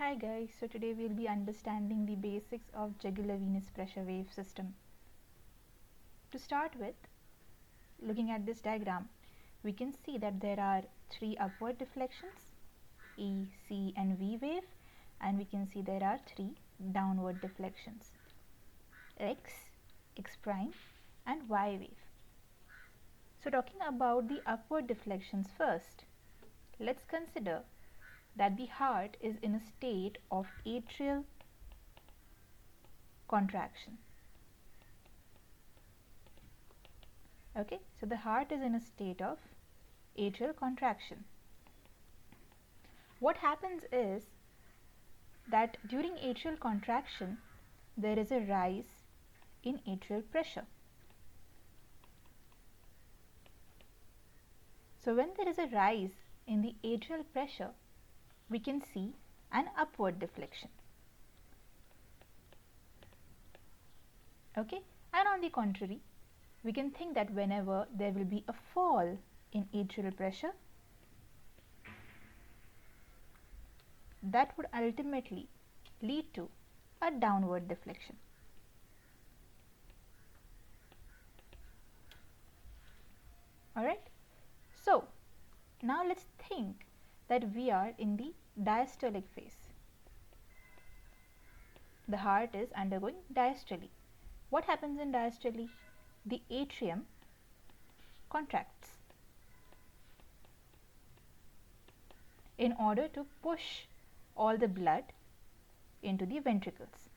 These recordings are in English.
Hi guys, so today we'll be understanding the basics of jugular venous pressure wave system. To start with, looking at this diagram, we can see that there are three upward deflections, E, C and V wave, and we can see there are three downward deflections, X, X prime and Y wave. So talking about the upward deflections first, let's consider that the heart is in a state of atrial contraction. Okay, so the heart is in a state of atrial contraction. What happens is that during atrial contraction, there is a rise in atrial pressure. So when there is a rise in the atrial pressure, we can see an upward deflection. Okay, and on the contrary, we can think that whenever there will be a fall in atrial pressure, that would ultimately lead to a downward deflection. Alright, so now let's think that we are in the diastolic phase. The heart is undergoing diastole. What happens in diastole? The atrium contracts in order to push all the blood into the ventricles.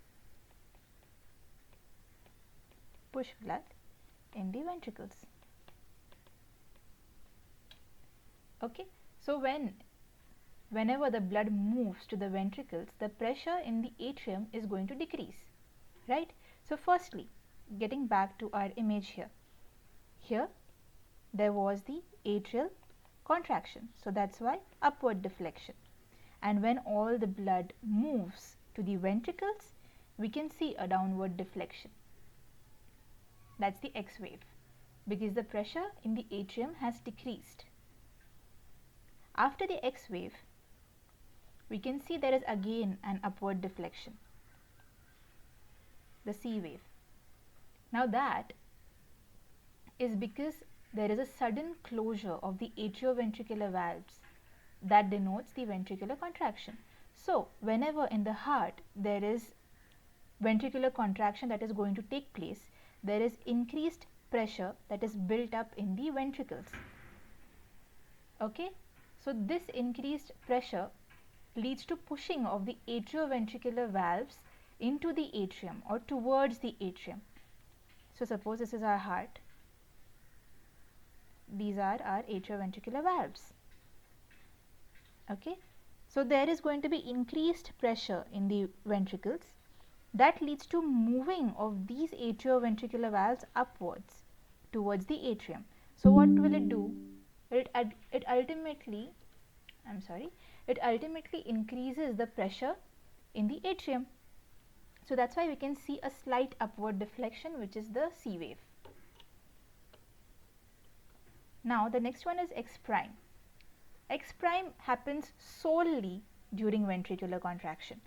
Push blood in the ventricles. Okay, so whenever the blood moves to the ventricles, the pressure in the atrium is going to decrease, right? So firstly, getting back to our image here there was the atrial contraction, so that's why upward deflection, and when all the blood moves to the ventricles, we can see a downward deflection. That's the X wave, because the pressure in the atrium has decreased. After the X wave, we can see there is again an upward deflection, the C wave. Now that is because there is a sudden closure of the atrioventricular valves that denotes the ventricular contraction. So whenever in the heart there is ventricular contraction that is going to take place, there is increased pressure that is built up in the ventricles. Okay, so this increased pressure leads to pushing of the atrioventricular valves into the atrium or towards the atrium. So suppose this is our heart, these are our atrioventricular valves. Okay, so there is going to be increased pressure in the ventricles that leads to moving of these atrioventricular valves upwards towards the atrium. So what will it do? It ultimately increases the pressure in the atrium. So that's why we can see a slight upward deflection, which is the C wave. Now the next one is X prime. X prime happens solely during ventricular contraction.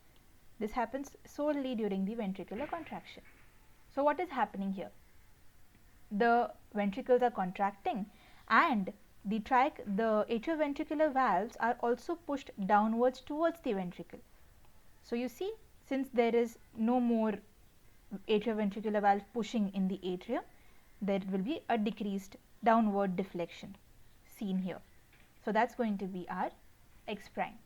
This happens solely during the ventricular contraction. So what is happening here? The ventricles are contracting and the atrioventricular valves are also pushed downwards towards the ventricle. So you see, since there is no more atrioventricular valve pushing in the atrium, there will be a decreased downward deflection seen here. So that's going to be our X prime,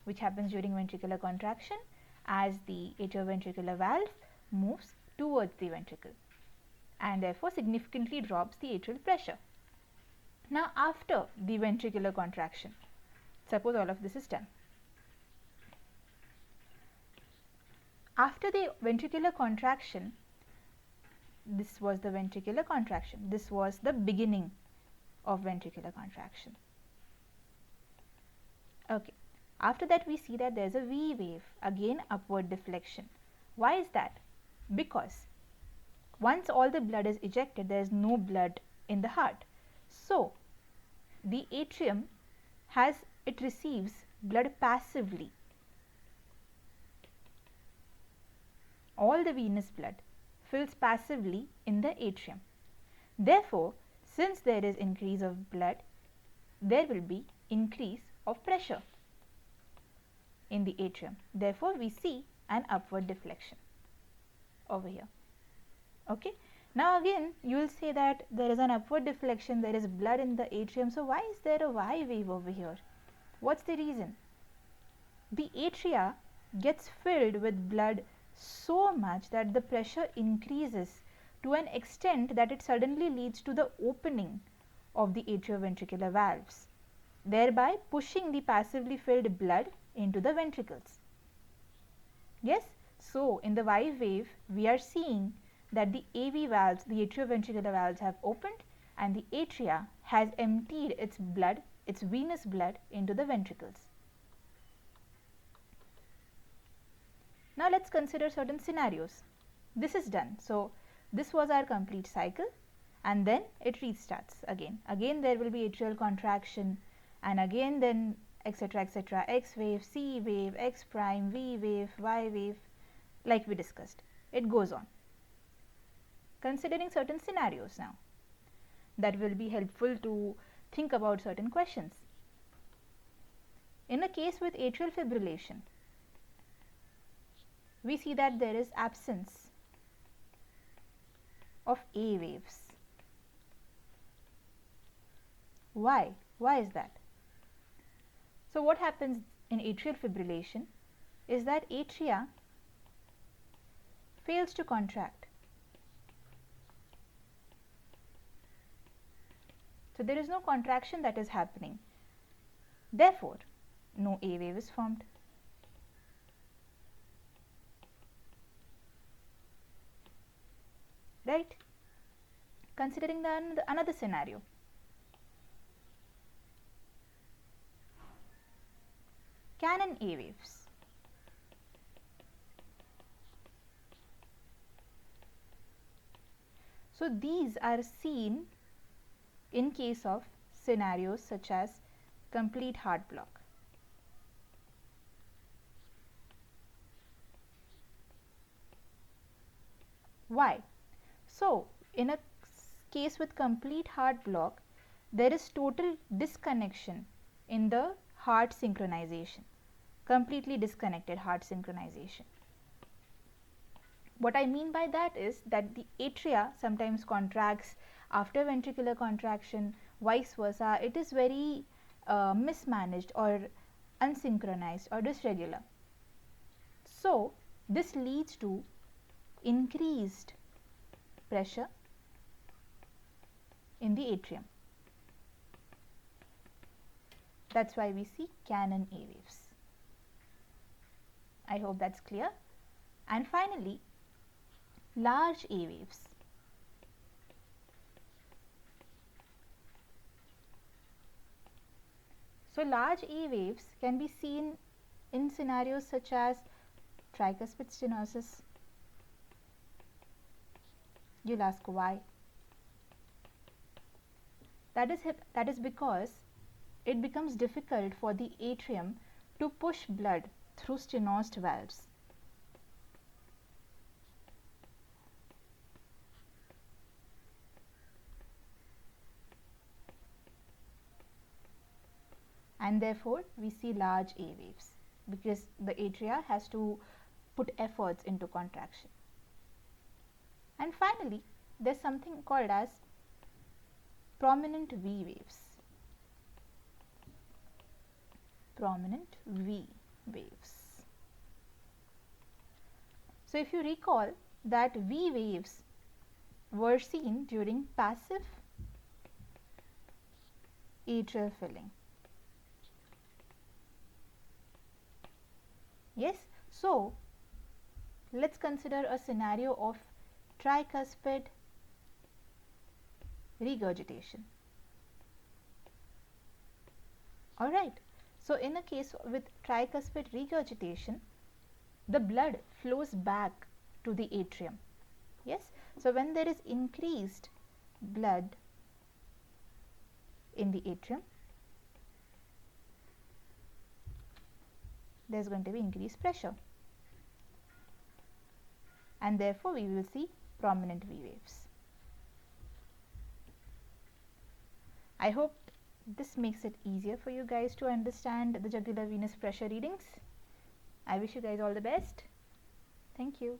which happens during ventricular contraction as the atrioventricular valve moves towards the ventricle and therefore significantly drops the atrial pressure. Now after the ventricular contraction, suppose all of this is done. After the ventricular contraction, this was the ventricular contraction, this was the beginning of ventricular contraction. Okay, after that we see that there is a V wave, again upward deflection. Why is that? Because once all the blood is ejected, there is no blood in the heart. So the atrium receives blood passively all the venous blood fills passively in the atrium. Therefore, since there is increase of blood, there will be increase of pressure in the atrium. Therefore, we see an upward deflection over here. Okay. Now again you will say that there is an upward deflection, there is blood in the atrium. So why is there a Y wave over here? What's the reason? The atria gets filled with blood so much that the pressure increases to an extent that it suddenly leads to the opening of the atrioventricular valves, thereby pushing the passively filled blood into the ventricles. Yes, so in the Y wave we are seeing that the AV valves, the atrioventricular valves, have opened and the atria has emptied its blood, its venous blood, into the ventricles. Now let's consider certain scenarios. This is done. So this was our complete cycle, and then it restarts again. Again there will be atrial contraction, and again then etc., etc., X wave, C wave, X prime, V wave, Y wave, like we discussed. It goes on. Considering certain scenarios now that will be helpful to think about certain questions. In a case with atrial fibrillation, we see that there is absence of A waves. Why? Why is that? So what happens in atrial fibrillation is that atria fails to contract. So there is no contraction that is happening. Therefore, no A wave is formed. Right? Considering another scenario. Canon A waves. So these are seen in case of scenarios such as complete heart block. Why? So in a case with complete heart block, there is total disconnection in the heart synchronization, completely disconnected heart synchronization. What I mean by that is that the atria sometimes contracts after ventricular contraction, vice versa. It is very mismanaged or unsynchronized or dysregular. So this leads to increased pressure in the atrium. That's why we see Canon A waves. I hope that's clear. And finally, large A waves. So large A waves can be seen in scenarios such as tricuspid stenosis. You'll ask why. That is because it becomes difficult for the atrium to push blood through stenosed valves. And therefore we see large A waves because the atria has to put efforts into contraction. And finally, there's something called as prominent V waves. Prominent V waves. So if you recall that V waves were seen during passive atrial filling. Yes, so let's consider a scenario of tricuspid regurgitation. Alright, so in a case with tricuspid regurgitation, the blood flows back to the atrium. Yes, so when there is increased blood in the atrium, there is going to be increased pressure. and therefore we will see prominent V waves. I hope this makes it easier for you guys to understand the jugular venous pressure readings. I wish you guys all the best. Thank you.